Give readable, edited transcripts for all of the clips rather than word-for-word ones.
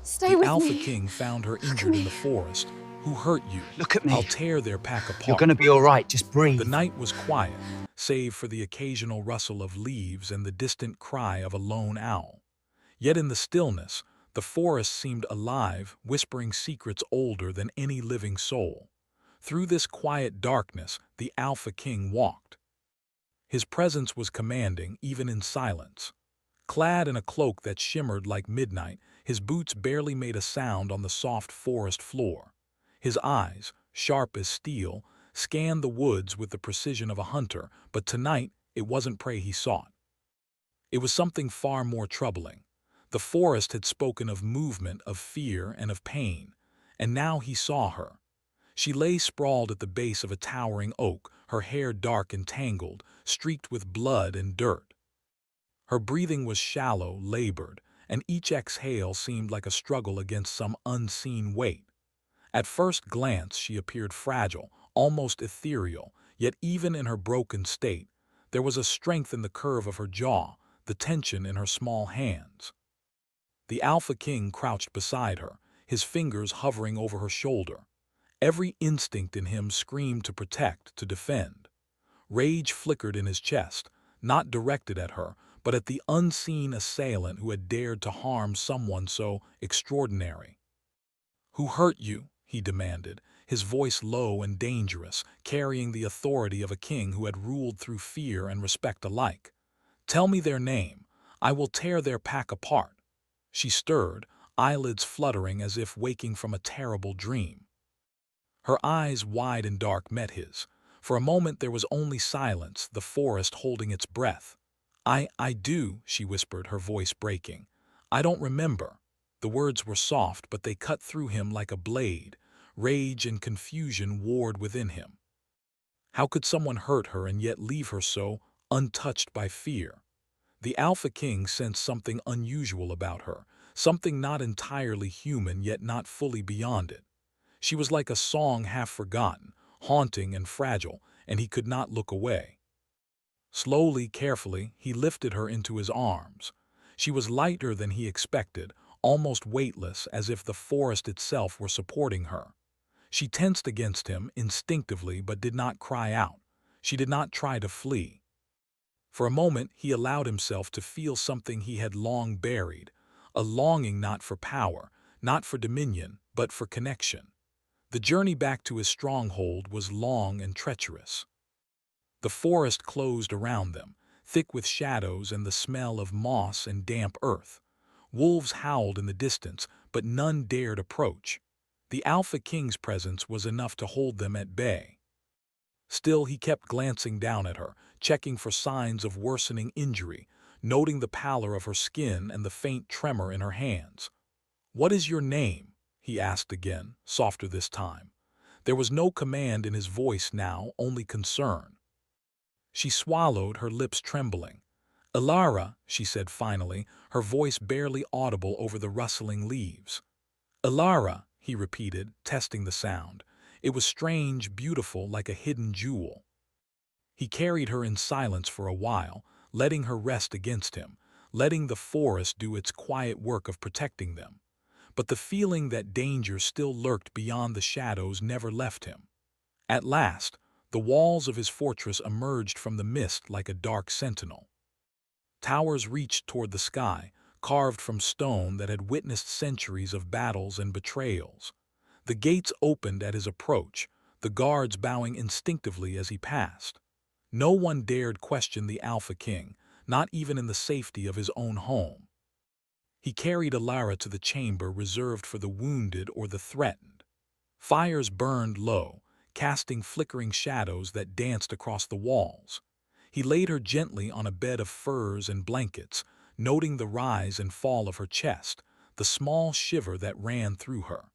Stay The with Alpha me. King found her Look at injured in the me. forest. Who hurt you? Look at I'll me. tear their pack You're apart. gonna be all right. Just The breathe. night was quiet, save for the occasional rustle of leaves and the distant cry of a lone owl. Yet in the stillness, the forest seemed alive, whispering secrets older than any living soul. Through this quiet darkness, the Alpha King walked. His presence was commanding, even in silence. Clad in a cloak that shimmered like midnight, his boots barely made a sound on the soft forest floor. His eyes, sharp as steel, scanned the woods with the precision of a hunter, but tonight it wasn't prey he sought. It was something far more troubling. The forest had spoken of movement, of fear, and of pain, and now he saw her. She lay sprawled at the base of a towering oak, her hair dark and tangled, streaked with blood and dirt. Her breathing was shallow, labored, and each exhale seemed like a struggle against some unseen weight. At first glance she appeared fragile, almost ethereal, yet even in her broken state, there was a strength in the curve of her jaw, the tension in her small hands. The Alpha King crouched beside her, his fingers hovering over her shoulder. Every instinct in him screamed to protect, to defend. Rage flickered in his chest, not directed at her, but at the unseen assailant who had dared to harm someone so extraordinary. "Who hurt you?" he demanded, his voice low and dangerous, carrying the authority of a king who had ruled through fear and respect alike. "Tell me their name. I will tear their pack apart." She stirred, eyelids fluttering as if waking from a terrible dream. Her eyes, wide and dark, met his. For a moment there was only silence, the forest holding its breath. I do," she whispered, her voice breaking. "I don't remember." The words were soft, but they cut through him like a blade. Rage and confusion warred within him. How could someone hurt her and yet leave her so untouched by fear? The Alpha King sensed something unusual about her, something not entirely human yet not fully beyond it. She was like a song half forgotten, haunting and fragile, and he could not look away. Slowly, carefully, he lifted her into his arms. She was lighter than he expected, almost weightless, as if the forest itself were supporting her. She tensed against him instinctively but did not cry out. She did not try to flee. For a moment he allowed himself to feel something he had long buried, a longing not for power, not for dominion, but for connection. The journey back to his stronghold was long and treacherous. The forest closed around them, thick with shadows and the smell of moss and damp earth. Wolves howled in the distance, but none dared approach. The Alpha King's presence was enough to hold them at bay. Still, he kept glancing down at her, checking for signs of worsening injury, noting the pallor of her skin and the faint tremor in her hands. "What is your name?" he asked again, softer this time. There was no command in his voice now, only concern. She swallowed, her lips trembling. "Ilara," she said finally, her voice barely audible over the rustling leaves. "Ilara," he repeated, testing the sound. It was strange, beautiful, like a hidden jewel. He carried her in silence for a while, letting her rest against him, letting the forest do its quiet work of protecting them. But the feeling that danger still lurked beyond the shadows never left him. At last, the walls of his fortress emerged from the mist like a dark sentinel. Towers reached toward the sky, carved from stone that had witnessed centuries of battles and betrayals. The gates opened at his approach, the guards bowing instinctively as he passed. No one dared question the Alpha King, not even in the safety of his own home. He carried Ilara to the chamber reserved for the wounded or the threatened. Fires burned low, casting flickering shadows that danced across the walls. He laid her gently on a bed of furs and blankets, noting the rise and fall of her chest, the small shiver that ran through her.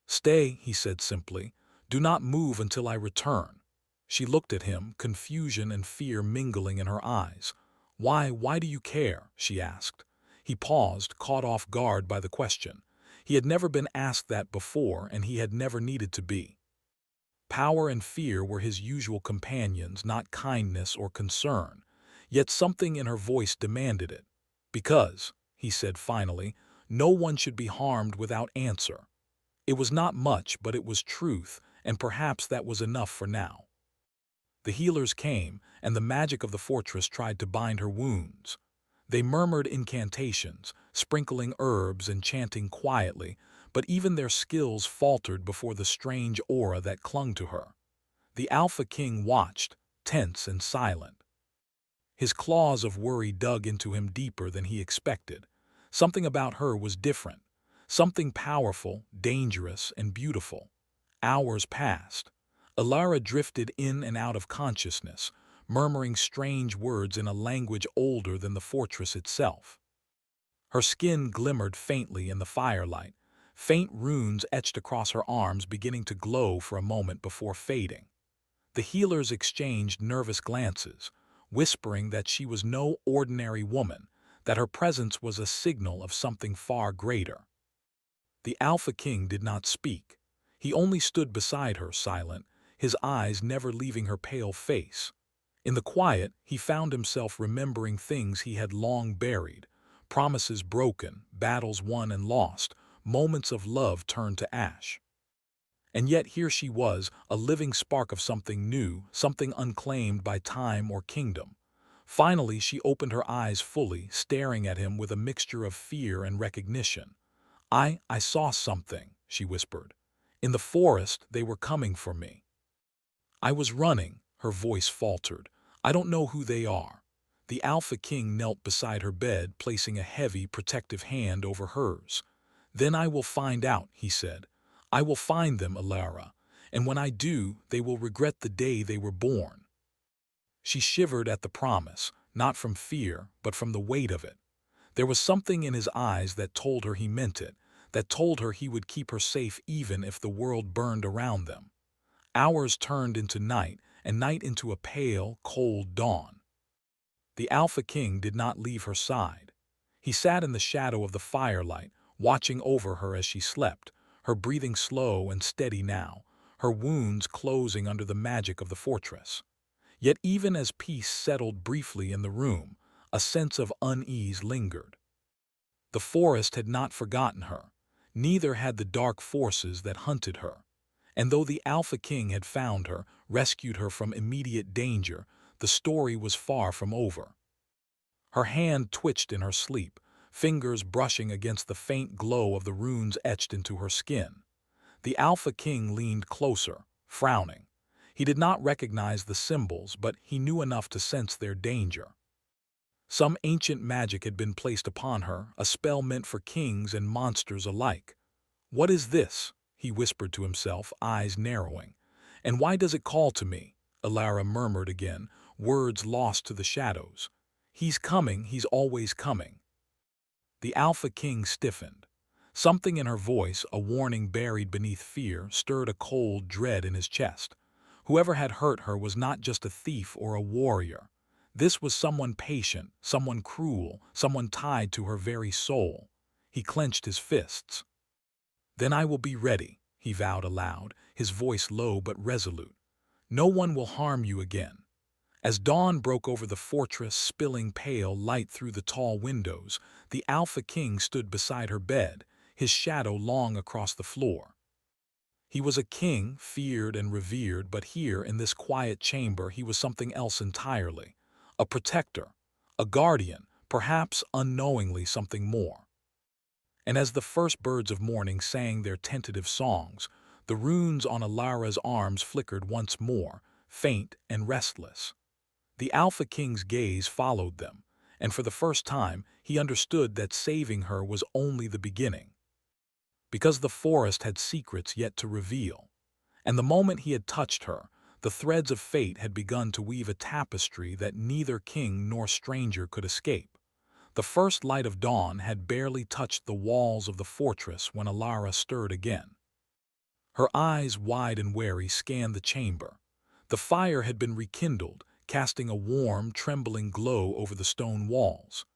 "Stay," he said simply. "Do not move until I return." She looked at him, confusion and fear mingling in her eyes. Why do you care?" she asked. He paused, caught off guard by the question. He had never been asked that before, and he had never needed to be. Power and fear were his usual companions, not kindness or concern. Yet something in her voice demanded it. "Because," he said finally, No one should be harmed without answer. It was not much, but it was truth, and perhaps that was enough for now. The healers came, and the magic of the fortress tried to bind her wounds. They murmured incantations, sprinkling herbs and chanting quietly, but even their skills faltered before the strange aura that clung to her. The Alpha King watched, tense and silent. His claws of worry dug into him deeper than he expected. Something about her was different, something powerful, dangerous, and beautiful. Hours passed. Alara drifted in and out of consciousness, murmuring strange words in a language older than the fortress itself. Her skin glimmered faintly in the firelight, faint runes etched across her arms beginning to glow for a moment before fading. The healers exchanged nervous glances, whispering that she was no ordinary woman, that her presence was a signal of something far greater. The Alpha King did not speak. He only stood beside her, silent, his eyes never leaving her pale face. In the quiet, he found himself remembering things he had long buried, promises broken, battles won and lost, moments of love turned to ash. And yet here she was, a living spark of something new, something unclaimed by time or kingdom. Finally, she opened her eyes fully, staring at him with a mixture of fear and recognition. I saw something," she whispered. "In the forest, they were coming for me. I was running," her voice faltered. "I don't know who they are." The Alpha King knelt beside her bed, placing a heavy, protective hand over hers. "Then I will find out," he said. "I will find them, Alara, and when I do, they will regret the day they were born." She shivered at the promise, not from fear, but from the weight of it. There was something in his eyes that told her he meant it, that told her he would keep her safe even if the world burned around them. Hours turned into night, and night into a pale, cold dawn. The Alpha King did not leave her side. He sat in the shadow of the firelight, watching over her as she slept, her breathing slow and steady now, her wounds closing under the magic of the fortress. Yet even as peace settled briefly in the room, a sense of unease lingered. The forest had not forgotten her, neither had the dark forces that hunted her. And though the Alpha King had found her, rescued her from immediate danger, the story was far from over. Her hand twitched in her sleep, fingers brushing against the faint glow of the runes etched into her skin. The Alpha King leaned closer, frowning. He did not recognize the symbols, but he knew enough to sense their danger. Some ancient magic had been placed upon her, a spell meant for kings and monsters alike. "What is this?" he whispered to himself, eyes narrowing. "And why does it call to me?" Alara murmured again, words lost to the shadows. "He's coming, he's always coming." The Alpha King stiffened. Something in her voice, a warning buried beneath fear, stirred a cold dread in his chest. Whoever had hurt her was not just a thief or a warrior. This was someone patient, someone cruel, someone tied to her very soul. He clenched his fists. "Then I will be ready," he vowed aloud, his voice low but resolute. "No one will harm you again." As dawn broke over the fortress, spilling pale light through the tall windows, the Alpha King stood beside her bed, his shadow long across the floor. He was a king, feared and revered, but here, in this quiet chamber, he was something else entirely. A protector, a guardian, perhaps unknowingly something more. And as the first birds of morning sang their tentative songs, the runes on Alara's arms flickered once more, faint and restless. The Alpha King's gaze followed them, and for the first time he understood that saving her was only the beginning. Because the forest had secrets yet to reveal. And the moment he had touched her, the threads of fate had begun to weave a tapestry that neither king nor stranger could escape. The first light of dawn had barely touched the walls of the fortress when Alara stirred again. Her eyes, wide and wary, scanned the chamber. The fire had been rekindled, casting a warm, trembling glow over the stone walls.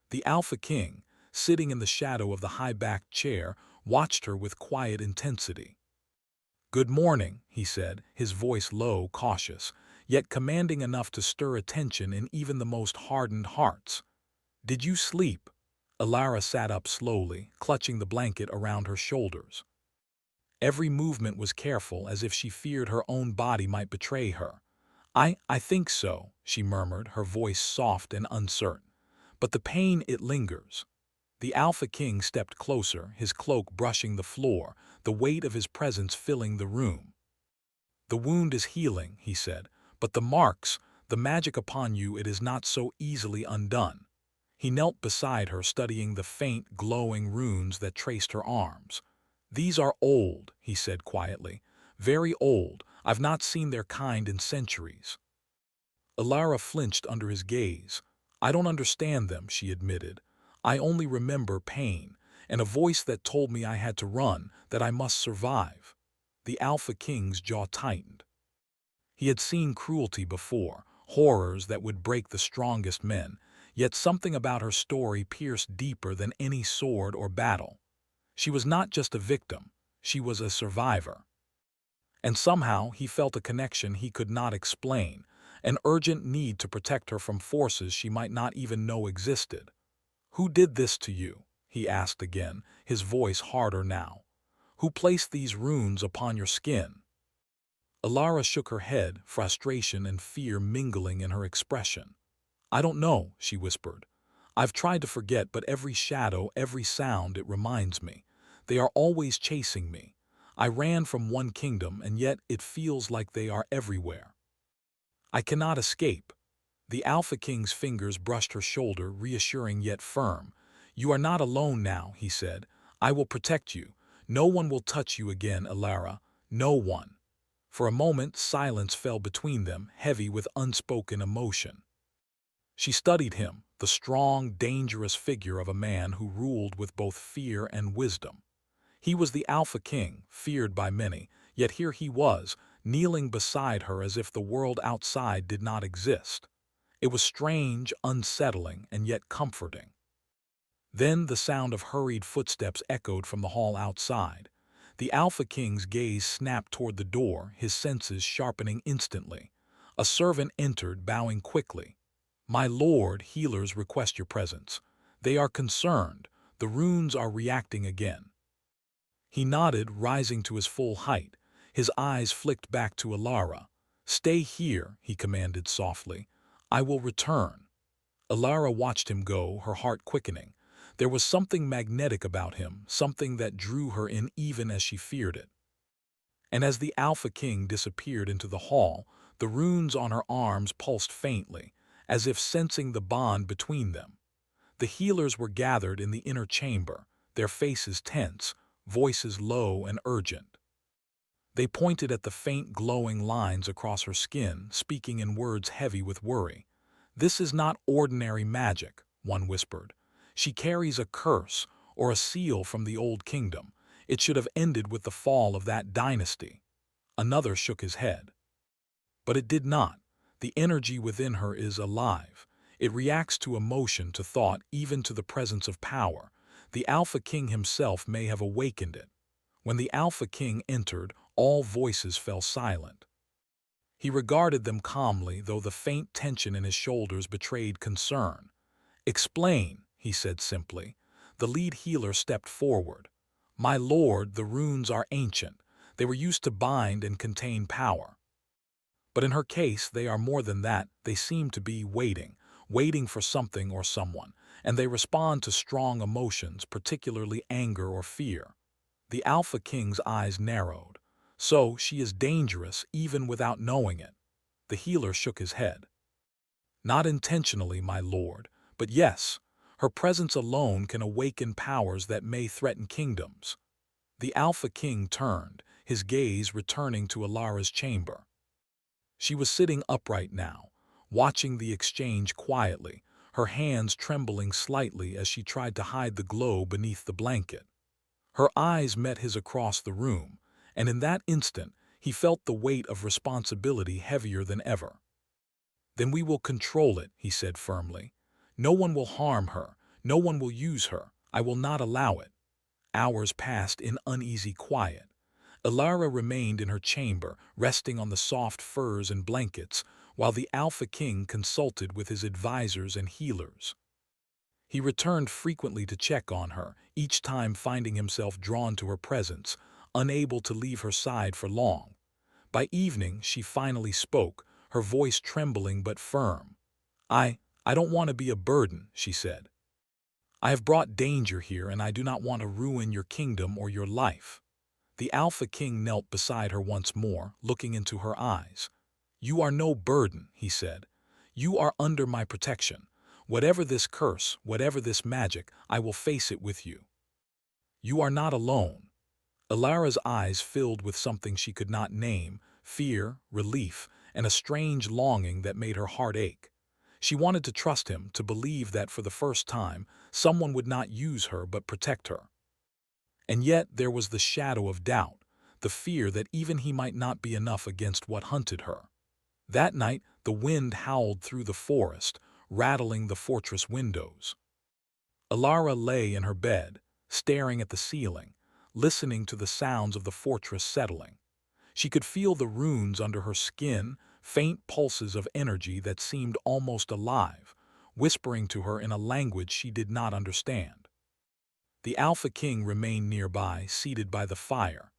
The Alpha King, sitting in the shadow of the high-backed chair, watched her with quiet intensity. "Good morning," he said, his voice low, cautious, yet commanding enough to stir attention in even the most hardened hearts. "Did you sleep?" Alara sat up slowly, clutching the blanket around her shoulders. Every movement was careful, as if she feared her own body might betray her. I think so," she murmured, her voice soft and uncertain. "But the pain, it lingers." The Alpha King stepped closer, his cloak brushing the floor, the weight of his presence filling the room. "The wound is healing," he said, "but the marks, the magic upon you, it is not so easily undone." He knelt beside her, studying the faint, glowing runes that traced her arms. "These are old," he said quietly. "Very old. I've not seen their kind in centuries." Alara flinched under his gaze. "I don't understand them," she admitted. "I only remember pain, and a voice that told me I had to run, that I must survive." The Alpha King's jaw tightened. He had seen cruelty before, horrors that would break the strongest men, yet something about her story pierced deeper than any sword or battle. She was not just a victim, she was a survivor. And somehow he felt a connection he could not explain, an urgent need to protect her from forces she might not even know existed. "Who did this to you?" he asked again, his voice harder now. "Who placed these runes upon your skin?" Alara shook her head, frustration and fear mingling in her expression. "I don't know," she whispered. "I've tried to forget, but every shadow, every sound, it reminds me. They are always chasing me. I ran from one kingdom, and yet it feels like they are everywhere. I cannot escape." The Alpha King's fingers brushed her shoulder, reassuring yet firm. "You are not alone now," he said. "I will protect you. No one will touch you again, Alara. No one." For a moment, silence fell between them, heavy with unspoken emotion. She studied him, the strong, dangerous figure of a man who ruled with both fear and wisdom. He was the Alpha King, feared by many, yet here he was, kneeling beside her as if the world outside did not exist. It was strange, unsettling, and yet comforting. Then the sound of hurried footsteps echoed from the hall outside. The Alpha King's gaze snapped toward the door, his senses sharpening instantly. A servant entered, bowing quickly. "My lord, healers request your presence. They are concerned. The runes are reacting again." He nodded, rising to his full height. His eyes flicked back to Alara. "Stay here," he commanded softly. "I will return." Alara watched him go, her heart quickening. There was something magnetic about him, something that drew her in even as she feared it. And as the Alpha King disappeared into the hall, the runes on her arms pulsed faintly, as if sensing the bond between them. The healers were gathered in the inner chamber, their faces tense, voices low and urgent. They pointed at the faint glowing lines across her skin, speaking in words heavy with worry. "This is not ordinary magic," one whispered. "She carries a curse, or a seal from the old kingdom. It should have ended with the fall of that dynasty." Another shook his head. But it did not. The energy within her is alive. It reacts to emotion, to thought, even to the presence of power. The Alpha King himself may have awakened it. When the Alpha King entered, all voices fell silent. He regarded them calmly, though the faint tension in his shoulders betrayed concern. "Explain," he said simply. The lead healer stepped forward. "My lord, the runes are ancient. They were used to bind and contain power. But in her case, they are more than that. They seem to be waiting for something or someone, and they respond to strong emotions, particularly anger or fear." The Alpha King's eyes narrowed. "So she is dangerous even without knowing it." The healer shook his head. "Not intentionally, my lord, but yes, her presence alone can awaken powers that may threaten kingdoms." The Alpha King turned, his gaze returning to Alara's chamber. She was sitting upright now, watching the exchange quietly, her hands trembling slightly as she tried to hide the glow beneath the blanket. Her eyes met his across the room, and in that instant he felt the weight of responsibility heavier than ever. "Then we will control it," he said firmly. "No one will harm her, no one will use her. I will not allow it." Hours passed in uneasy quiet. Alara remained in her chamber, resting on the soft furs and blankets, while the Alpha King consulted with his advisors and healers. He returned frequently to check on her, each time finding himself drawn to her presence, unable to leave her side for long. By evening, she finally spoke, her voice trembling but firm. I don't want to be a burden," she said. "I have brought danger here, and I do not want to ruin your kingdom or your life." The Alpha King knelt beside her once more, looking into her eyes. "You are no burden," he said. "You are under my protection. Whatever this curse, whatever this magic, I will face it with you. You are not alone." Alara's eyes filled with something she could not name, fear, relief, and a strange longing that made her heart ache. She wanted to trust him, to believe that for the first time, someone would not use her but protect her. And yet there was the shadow of doubt, the fear that even he might not be enough against what hunted her. That night, the wind howled through the forest, rattling the fortress windows. Alara lay in her bed, staring at the ceiling, listening to the sounds of the fortress settling. She could feel the runes under her skin, faint pulses of energy that seemed almost alive, whispering to her in a language she did not understand. The Alpha King remained nearby, seated by the fire.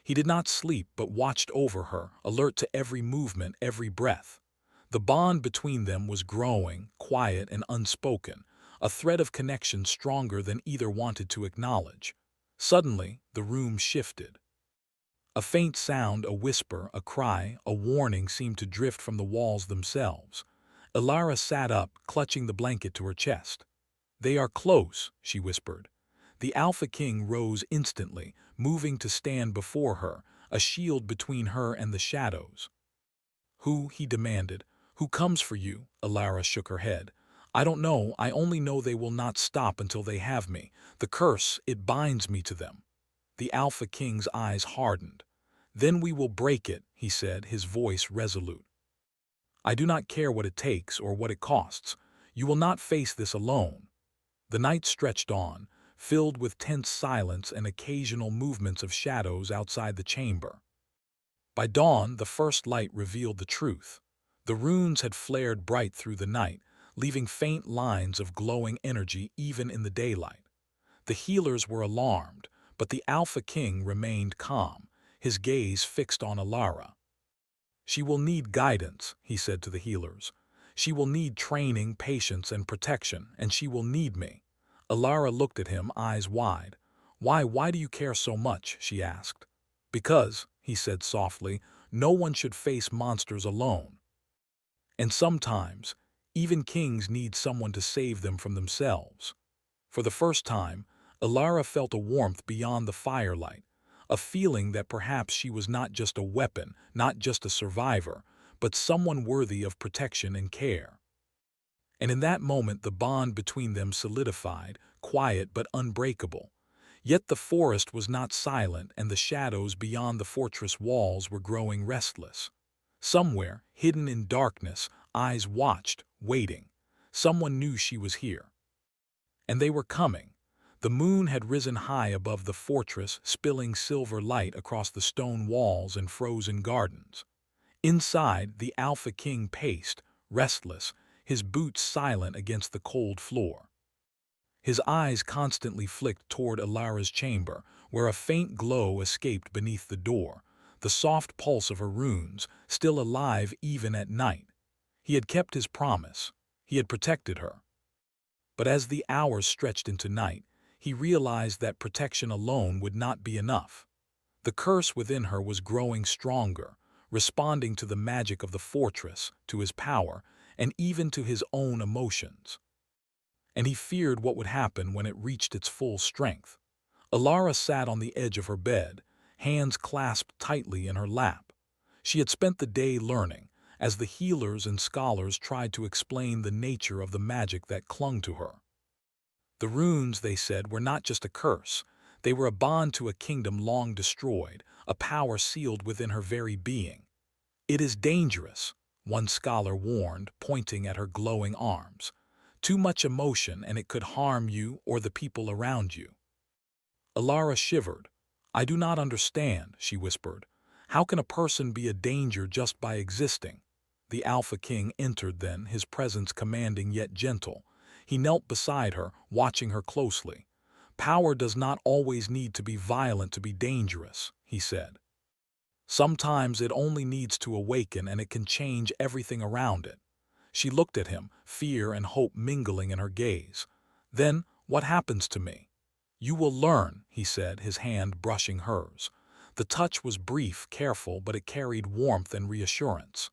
He did not sleep but watched over her, alert to every movement, every breath. The bond between them was growing, quiet and unspoken, a thread of connection stronger than either wanted to acknowledge. Suddenly, the room shifted. A faint sound, a whisper, a cry, a warning seemed to drift from the walls themselves. Alara sat up, clutching the blanket to her chest. "They are close," she whispered. The Alpha King rose instantly, moving to stand before her, a shield between her and the shadows. "Who?" he demanded. "Who comes for you?" Alara shook her head. "I don't know. I only know they will not stop until they have me. The curse, it binds me to them." The Alpha King's eyes hardened. "Then we will break it," he said, his voice resolute. "I do not care what it takes or what it costs. You will not face this alone." The night stretched on, filled with tense silence and occasional movements of shadows outside the chamber. By dawn, the first light revealed the truth. The runes had flared bright through the night, leaving faint lines of glowing energy even in the daylight. The healers were alarmed, but the Alpha King remained calm, his gaze fixed on Alara. "She will need guidance," he said to the healers. "She will need training, patience, and protection, and she will need me." Alara looked at him, eyes wide. Why do you care so much?" she asked. "Because," he said softly, "no one should face monsters alone. And sometimes, even kings need someone to save them from themselves." For the first time, Alara felt a warmth beyond the firelight, a feeling that perhaps she was not just a weapon, not just a survivor, but someone worthy of protection and care. And in that moment the bond between them solidified, quiet but unbreakable. Yet the forest was not silent, and the shadows beyond the fortress walls were growing restless. Somewhere, hidden in darkness, eyes watched, waiting. Someone knew she was here. And they were coming. The moon had risen high above the fortress, spilling silver light across the stone walls and frozen gardens. Inside, the Alpha King paced, restless, his boots silent against the cold floor. His eyes constantly flicked toward Alara's chamber, where a faint glow escaped beneath the door, the soft pulse of her runes, still alive even at night. He had kept his promise. He had protected her. But as the hours stretched into night, he realized that protection alone would not be enough. The curse within her was growing stronger, responding to the magic of the fortress, to his power, and even to his own emotions. And he feared what would happen when it reached its full strength. Alara sat on the edge of her bed, hands clasped tightly in her lap. She had spent the day learning, as the healers and scholars tried to explain the nature of the magic that clung to her. The runes, they said, were not just a curse. They were a bond to a kingdom long destroyed, a power sealed within her very being. "It is dangerous," one scholar warned, pointing at her glowing arms. "Too much emotion and it could harm you or the people around you." Alara shivered. "I do not understand," she whispered. "How can a person be a danger just by existing?" The Alpha King entered then, his presence commanding yet gentle. He knelt beside her, watching her closely. "Power does not always need to be violent to be dangerous," he said. "Sometimes it only needs to awaken and it can change everything around it." She looked at him, fear and hope mingling in her gaze. "Then, what happens to me?" "You will learn," he said, his hand brushing hers. The touch was brief, careful, but it carried warmth and reassurance.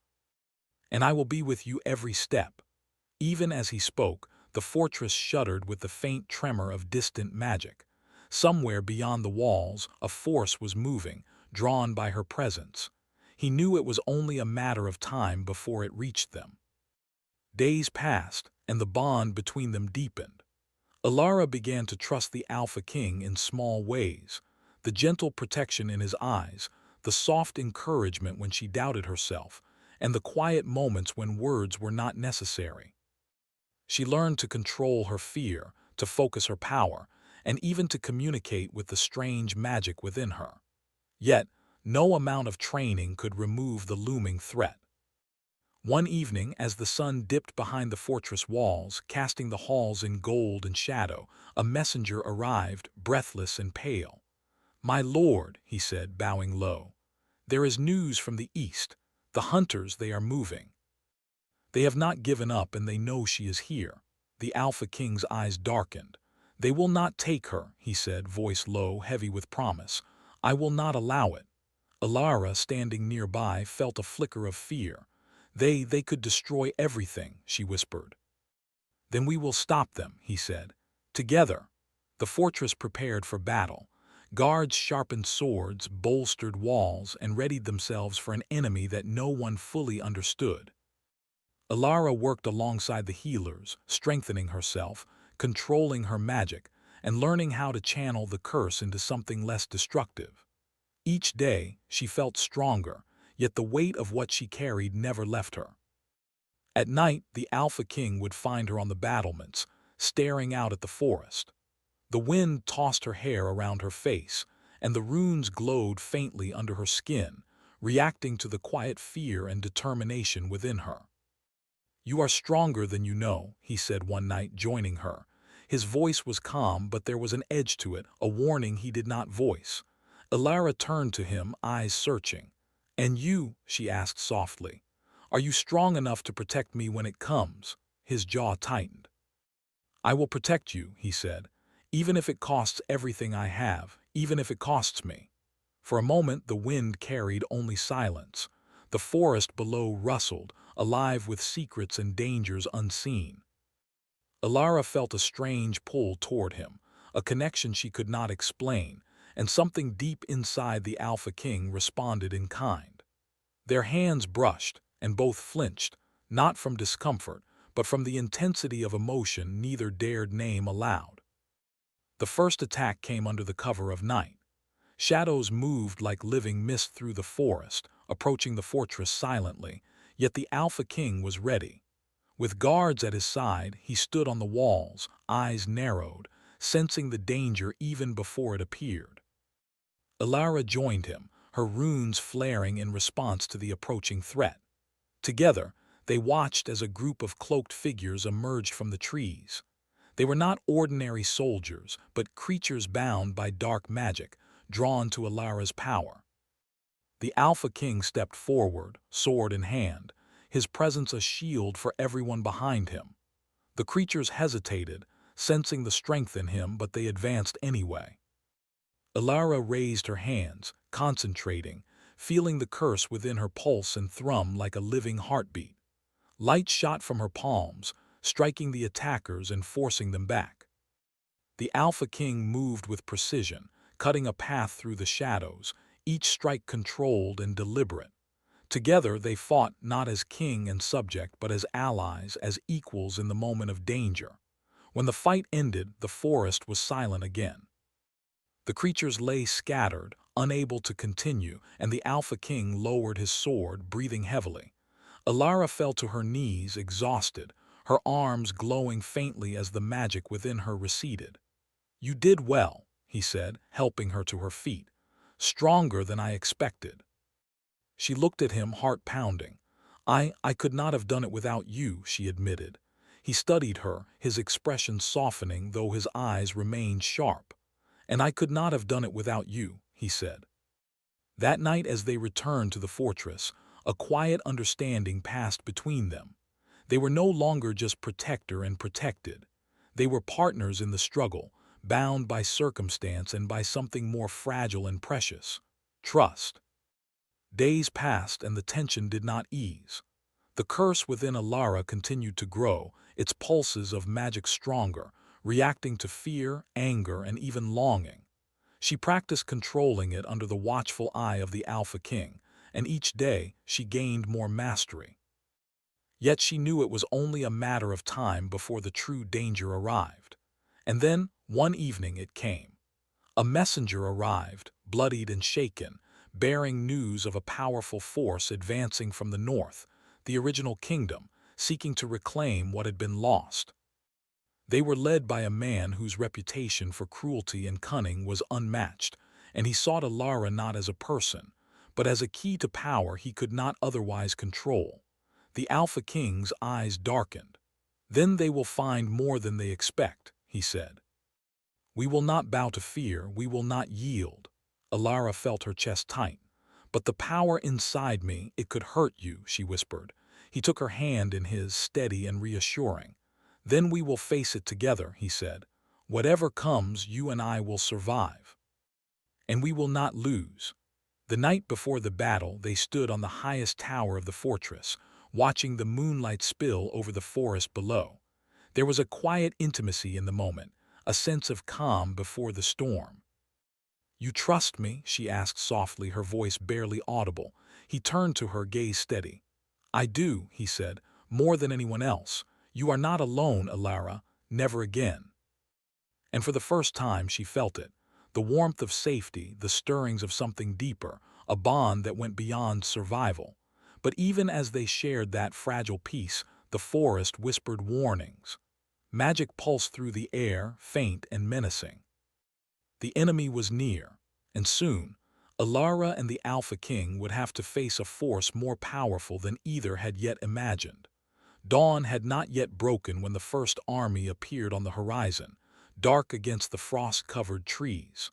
"And I will be with you every step." Even as he spoke, the fortress shuddered with the faint tremor of distant magic. Somewhere beyond the walls, a force was moving, drawn by her presence. He knew it was only a matter of time before it reached them. Days passed, and the bond between them deepened. Alara began to trust the Alpha King in small ways. The gentle protection in his eyes, the soft encouragement when she doubted herself, and the quiet moments when words were not necessary. She learned to control her fear, to focus her power, and even to communicate with the strange magic within her. Yet, no amount of training could remove the looming threat. One evening, as the sun dipped behind the fortress walls, casting the halls in gold and shadow, a messenger arrived, breathless and pale. "My lord," he said, bowing low, "there is news from the east. The hunters, they are moving. They have not given up and they know she is here." The Alpha King's eyes darkened. "They will not take her," he said, voice low, heavy with promise. "I will not allow it." Alara, standing nearby, felt a flicker of fear. They could destroy everything," she whispered. "Then we will stop them," he said. "Together." The fortress prepared for battle. Guards sharpened swords, bolstered walls, and readied themselves for an enemy that no one fully understood. Alara worked alongside the healers, strengthening herself, controlling her magic, and learning how to channel the curse into something less destructive. Each day, she felt stronger, yet the weight of what she carried never left her. At night, the Alpha King would find her on the battlements, staring out at the forest. The wind tossed her hair around her face, and the runes glowed faintly under her skin, reacting to the quiet fear and determination within her. "You are stronger than you know," he said one night, joining her. His voice was calm, but there was an edge to it, a warning he did not voice. Alara turned to him, eyes searching. "And you," she asked softly, "are you strong enough to protect me when it comes?" His jaw tightened. "I will protect you," he said, "even if it costs everything I have, even if it costs me." For a moment the wind carried only silence. The forest below rustled, alive with secrets and dangers unseen. Alara felt a strange pull toward him, a connection she could not explain, and something deep inside the Alpha King responded in kind. Their hands brushed, and both flinched, not from discomfort, but from the intensity of emotion neither dared name aloud. The first attack came under the cover of night. Shadows moved like living mist through the forest, approaching the fortress silently, yet the Alpha King was ready. With guards at his side, he stood on the walls, eyes narrowed, sensing the danger even before it appeared. Alara joined him, her runes flaring in response to the approaching threat. Together, they watched as a group of cloaked figures emerged from the trees. They were not ordinary soldiers, but creatures bound by dark magic, drawn to Alara's power. The Alpha King stepped forward, sword in hand, his presence a shield for everyone behind him. The creatures hesitated, sensing the strength in him, but they advanced anyway. Alara raised her hands, concentrating, feeling the curse within her pulse and thrum like a living heartbeat. Light shot from her palms, striking the attackers and forcing them back. The Alpha King moved with precision, cutting a path through the shadows, each strike controlled and deliberate. Together they fought not as king and subject but as allies, as equals in the moment of danger. When the fight ended, the forest was silent again. The creatures lay scattered, unable to continue, and the Alpha King lowered his sword, breathing heavily. Alara fell to her knees, exhausted, her arms glowing faintly as the magic within her receded. "You did well," he said, helping her to her feet. "Stronger than I expected." She looked at him, heart pounding. I could not have done it without you," she admitted. He studied her, his expression softening though his eyes remained sharp. "And I could not have done it without you," he said. That night as they returned to the fortress, a quiet understanding passed between them. They were no longer just protector and protected. They were partners in the struggle, bound by circumstance and by something more fragile and precious: trust. Days passed and the tension did not ease. The curse within Alara continued to grow, its pulses of magic stronger, reacting to fear, anger, and even longing. She practiced controlling it under the watchful eye of the Alpha King, and each day she gained more mastery. Yet she knew it was only a matter of time before the true danger arrived. And then, one evening it came. A messenger arrived, bloodied and shaken, bearing news of a powerful force advancing from the north, the original kingdom, seeking to reclaim what had been lost. They were led by a man whose reputation for cruelty and cunning was unmatched, and he sought Alara not as a person, but as a key to power he could not otherwise control. The Alpha King's eyes darkened. "Then they will find more than they expect," he said. "We will not bow to fear, we will not yield." Alara felt her chest tight. "But the power inside me, it could hurt you," she whispered. He took her hand in his, steady and reassuring. "Then we will face it together," he said. "Whatever comes, you and I will survive. And we will not lose." The night before the battle, they stood on the highest tower of the fortress, watching the moonlight spill over the forest below. There was a quiet intimacy in the moment, a sense of calm before the storm. "You trust me?" she asked softly, her voice barely audible. He turned to her, gaze steady. "I do," he said, "more than anyone else. You are not alone, Alara, never again." And for the first time she felt it, the warmth of safety, the stirrings of something deeper, a bond that went beyond survival. But even as they shared that fragile peace, the forest whispered warnings. Magic pulsed through the air, faint and menacing. The enemy was near, and soon, Alara and the Alpha King would have to face a force more powerful than either had yet imagined. Dawn had not yet broken when the first army appeared on the horizon, dark against the frost-covered trees.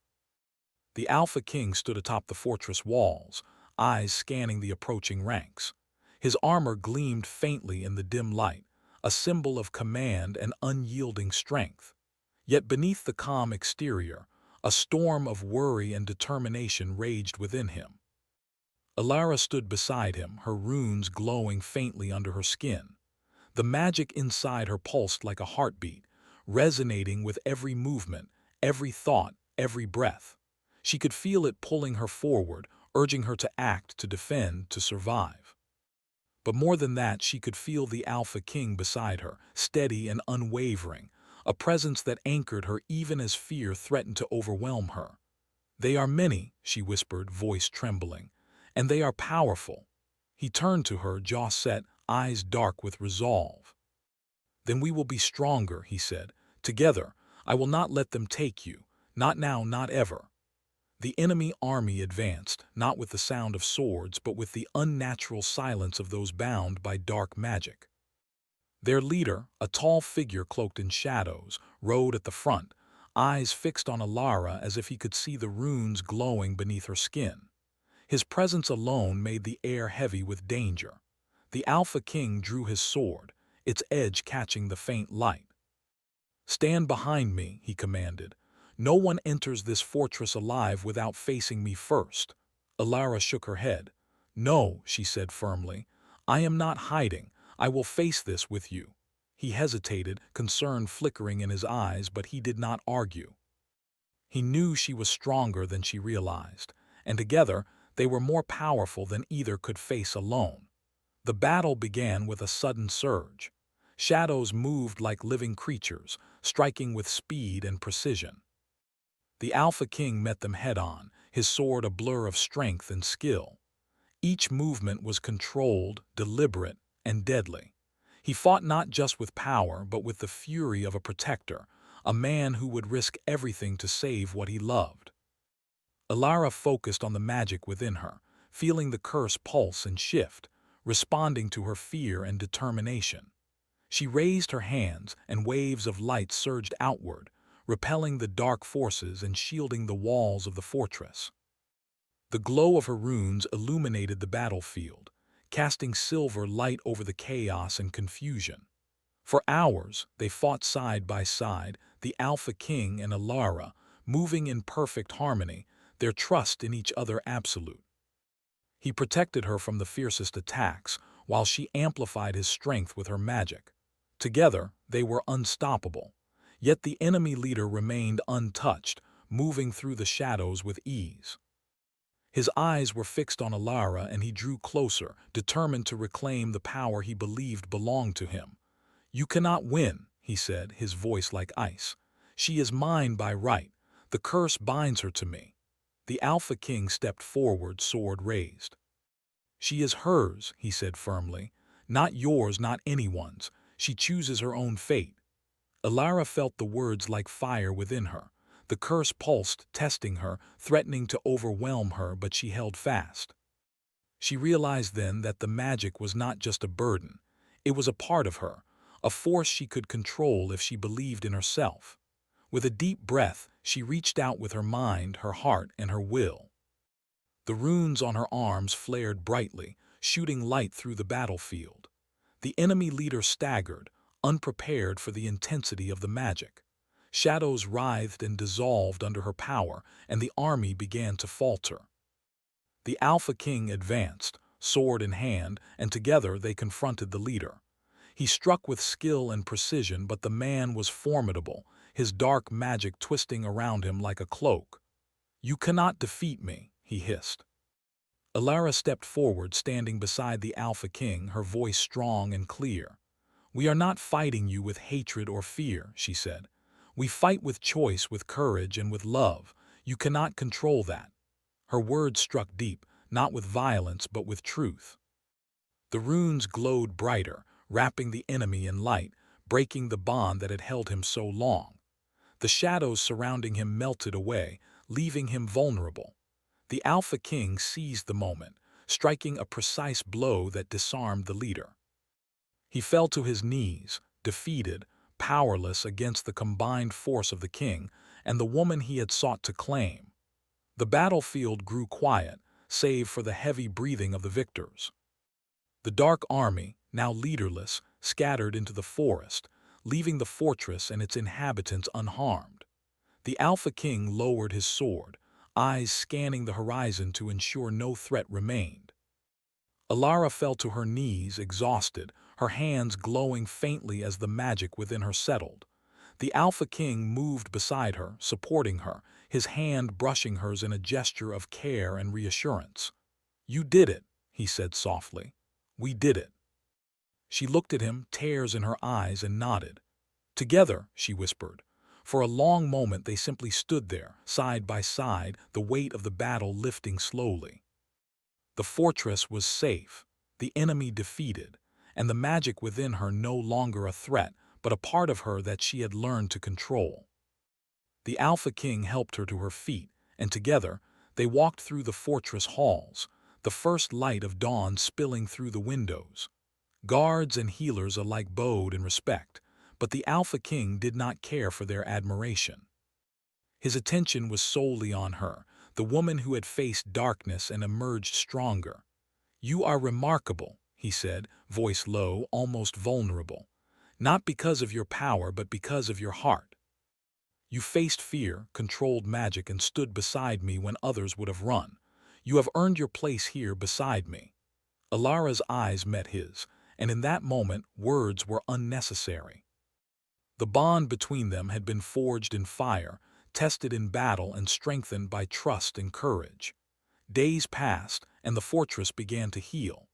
The Alpha King stood atop the fortress walls, eyes scanning the approaching ranks. His armor gleamed faintly in the dim light, a symbol of command and unyielding strength. Yet beneath the calm exterior, a storm of worry and determination raged within him. Alara stood beside him, her runes glowing faintly under her skin. The magic inside her pulsed like a heartbeat, resonating with every movement, every thought, every breath. She could feel it pulling her forward, urging her to act, to defend, to survive. But more than that, she could feel the Alpha King beside her, steady and unwavering, a presence that anchored her even as fear threatened to overwhelm her. "They are many," she whispered, voice trembling, "and they are powerful." He turned to her, jaw set, eyes dark with resolve. "Then we will be stronger," he said. "Together, I will not let them take you. Not now, not ever." The enemy army advanced, not with the sound of swords, but with the unnatural silence of those bound by dark magic. Their leader, a tall figure cloaked in shadows, rode at the front, eyes fixed on Alara as if he could see the runes glowing beneath her skin. His presence alone made the air heavy with danger. The Alpha King drew his sword, its edge catching the faint light. "Stand behind me," he commanded. "No one enters this fortress alive without facing me first." Alara shook her head. "No," she said firmly. "I am not hiding. I will face this with you." He hesitated, concern flickering in his eyes, but he did not argue. He knew she was stronger than she realized, and together they were more powerful than either could face alone. The battle began with a sudden surge. Shadows moved like living creatures, striking with speed and precision. The Alpha King met them head-on, his sword a blur of strength and skill. Each movement was controlled, deliberate, and deadly. He fought not just with power, but with the fury of a protector, a man who would risk everything to save what he loved. Alara focused on the magic within her, feeling the curse pulse and shift, responding to her fear and determination. She raised her hands, and waves of light surged outward, repelling the dark forces and shielding the walls of the fortress. The glow of her runes illuminated the battlefield, casting silver light over the chaos and confusion. For hours, they fought side by side, the Alpha King and Alara, moving in perfect harmony, their trust in each other absolute. He protected her from the fiercest attacks, while she amplified his strength with her magic. Together, they were unstoppable. Yet the enemy leader remained untouched, moving through the shadows with ease. His eyes were fixed on Alara, and he drew closer, determined to reclaim the power he believed belonged to him. "You cannot win," he said, his voice like ice. "She is mine by right. The curse binds her to me." The Alpha King stepped forward, sword raised. "She is hers," he said firmly. "Not yours, not anyone's. She chooses her own fate." Alara felt the words like fire within her. The curse pulsed, testing her, threatening to overwhelm her, but she held fast. She realized then that the magic was not just a burden. It was a part of her, a force she could control if she believed in herself. With a deep breath, she reached out with her mind, her heart, and her will. The runes on her arms flared brightly, shooting light through the battlefield. The enemy leader staggered, unprepared for the intensity of the magic. Shadows writhed and dissolved under her power, and the army began to falter. The Alpha King advanced, sword in hand, and together they confronted the leader. He struck with skill and precision, but the man was formidable, his dark magic twisting around him like a cloak. "You cannot defeat me," he hissed. Alara stepped forward, standing beside the Alpha King, her voice strong and clear. "We are not fighting you with hatred or fear," she said. "We fight with choice, with courage, and with love. You cannot control that." Her words struck deep, not with violence but with truth. The runes glowed brighter, wrapping the enemy in light, breaking the bond that had held him so long. The shadows surrounding him melted away, leaving him vulnerable. The Alpha King seized the moment, striking a precise blow that disarmed the leader. He fell to his knees, defeated, powerless against the combined force of the king and the woman he had sought to claim. The battlefield grew quiet, save for the heavy breathing of the victors. The dark army, now leaderless, scattered into the forest, leaving the fortress and its inhabitants unharmed. The Alpha King lowered his sword, eyes scanning the horizon to ensure no threat remained. Alara fell to her knees, exhausted, her hands glowing faintly as the magic within her settled. The Alpha King moved beside her, supporting her, his hand brushing hers in a gesture of care and reassurance. "You did it," he said softly. "We did it." She looked at him, tears in her eyes, and nodded. "Together," she whispered. For a long moment they simply stood there, side by side, the weight of the battle lifting slowly. The fortress was safe, the enemy defeated, and the magic within her no longer a threat, but a part of her that she had learned to control. The Alpha King helped her to her feet, and together they walked through the fortress halls, the first light of dawn spilling through the windows. Guards and healers alike bowed in respect, but the Alpha King did not care for their admiration. His attention was solely on her, the woman who had faced darkness and emerged stronger. "You are remarkable," he said, voice low, almost vulnerable. "Not because of your power, but because of your heart. You faced fear, controlled magic, and stood beside me when others would have run. You have earned your place here beside me." Alara's eyes met his, and in that moment words were unnecessary. The bond between them had been forged in fire, tested in battle, and strengthened by trust and courage. Days passed, and the fortress began to heal.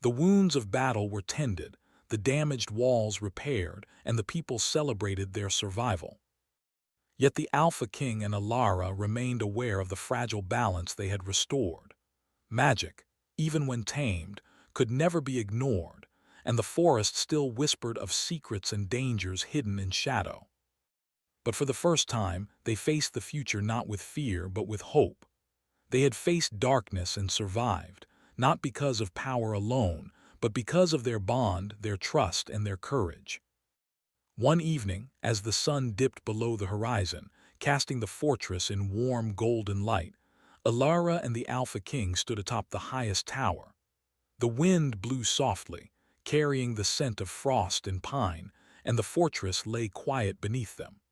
The wounds of battle were tended, the damaged walls repaired, and the people celebrated their survival. Yet the Alpha King and Alara remained aware of the fragile balance they had restored. Magic, even when tamed, could never be ignored, and the forest still whispered of secrets and dangers hidden in shadow. But for the first time, they faced the future not with fear but with hope. They had faced darkness and survived, not because of power alone, but because of their bond, their trust, and their courage. One evening, as the sun dipped below the horizon, casting the fortress in warm golden light, Alara and the Alpha King stood atop the highest tower. The wind blew softly, carrying the scent of frost and pine, and the fortress lay quiet beneath them.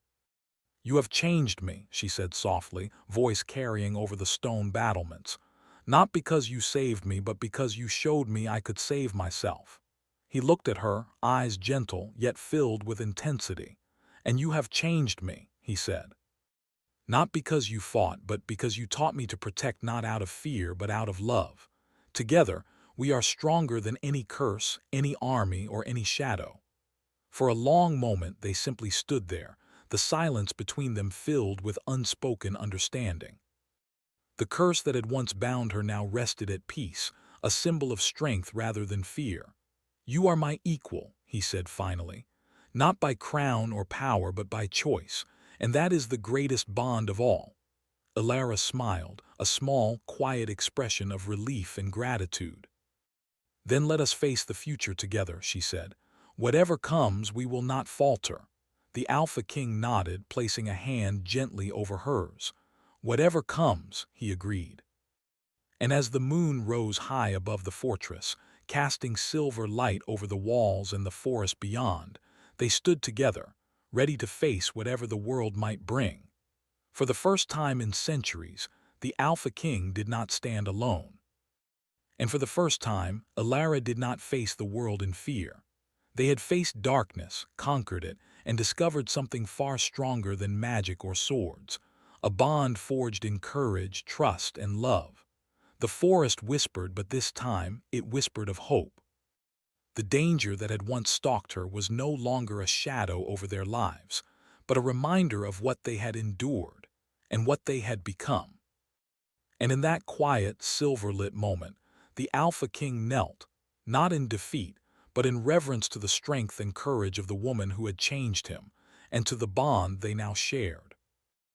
"You have changed me," she said softly, voice carrying over the stone battlements. "Not because you saved me, but because you showed me I could save myself." He looked at her, eyes gentle, yet filled with intensity. "And you have changed me," he said. "Not because you fought, but because you taught me to protect not out of fear, but out of love. Together, we are stronger than any curse, any army, or any shadow." For a long moment they simply stood there, the silence between them filled with unspoken understanding. The curse that had once bound her now rested at peace, a symbol of strength rather than fear. "You are my equal," he said finally, "not by crown or power but by choice, and that is the greatest bond of all." Alara smiled, a small, quiet expression of relief and gratitude. "Then let us face the future together," she said. "Whatever comes, we will not falter." The Alpha King nodded, placing a hand gently over hers. "Whatever comes," he agreed. And as the moon rose high above the fortress, casting silver light over the walls and the forest beyond, they stood together, ready to face whatever the world might bring. For the first time in centuries, the Alpha King did not stand alone. And for the first time, Alara did not face the world in fear. They had faced darkness, conquered it, and discovered something far stronger than magic or swords, a bond forged in courage, trust, and love. The forest whispered, but this time it whispered of hope. The danger that had once stalked her was no longer a shadow over their lives, but a reminder of what they had endured and what they had become. And in that quiet, silver-lit moment, the Alpha King knelt, not in defeat, but in reverence to the strength and courage of the woman who had changed him, and to the bond they now shared.